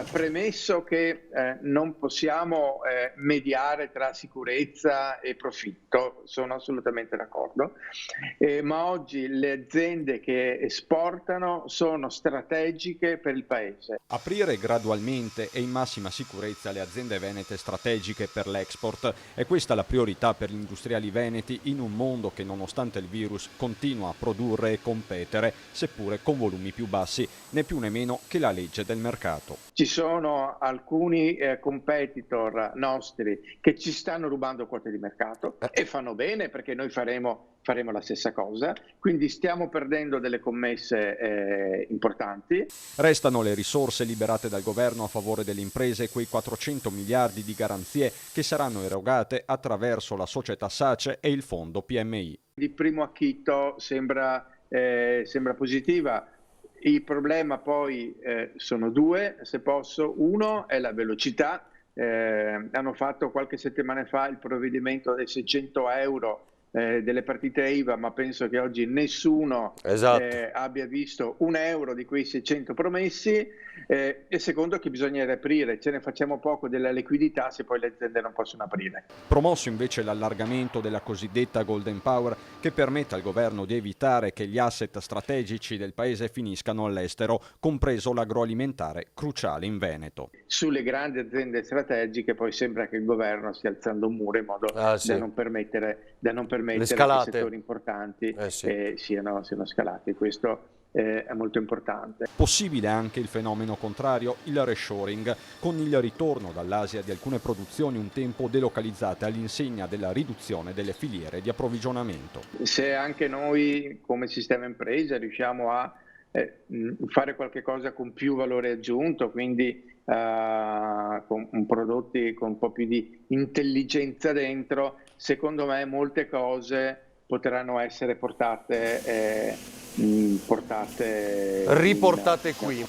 Premesso che non possiamo mediare tra sicurezza e profitto, sono assolutamente d'accordo, ma oggi le aziende che esportano sono strategiche per il Paese. Aprire gradualmente e in massima sicurezza le aziende venete strategiche per l'export è questa la priorità per gli industriali veneti in un mondo che nonostante il virus continua a produrre e competere, seppure con volumi più bassi, né più né meno che la legge del mercato. Ci sono alcuni competitor nostri che ci stanno rubando quote di mercato e fanno bene, perché noi faremo la stessa cosa, quindi stiamo perdendo delle commesse importanti. Restano le risorse liberate dal governo a favore delle imprese e quei 400 miliardi di garanzie che saranno erogate attraverso la società SACE e il fondo PMI. Di primo acchito sembra positiva. Il problema poi sono due, se posso. Uno è la velocità. Hanno fatto qualche settimana fa il provvedimento dei 600 euro delle partite IVA, ma penso che oggi nessuno abbia visto un euro di quei 600 promessi. E secondo, che bisogna riaprire, ce ne facciamo poco della liquidità se poi le aziende non possono aprire. Promosso invece l'allargamento della cosiddetta Golden Power, che permette al governo di evitare che gli asset strategici del paese finiscano all'estero, compreso l'agroalimentare cruciale in Veneto. Sulle grandi aziende strategiche poi sembra che il governo stia alzando un muro in modo da non permettere che settori importanti siano scalati. Questo è molto importante. Possibile anche il fenomeno contrario, il reshoring, con il ritorno dall'Asia di alcune produzioni un tempo delocalizzate all'insegna della riduzione delle filiere di approvvigionamento. Se anche noi come sistema impresa riusciamo a fare qualche cosa con più valore aggiunto, quindi con prodotti con un po' più di intelligenza dentro, secondo me molte cose potranno essere riportate qui.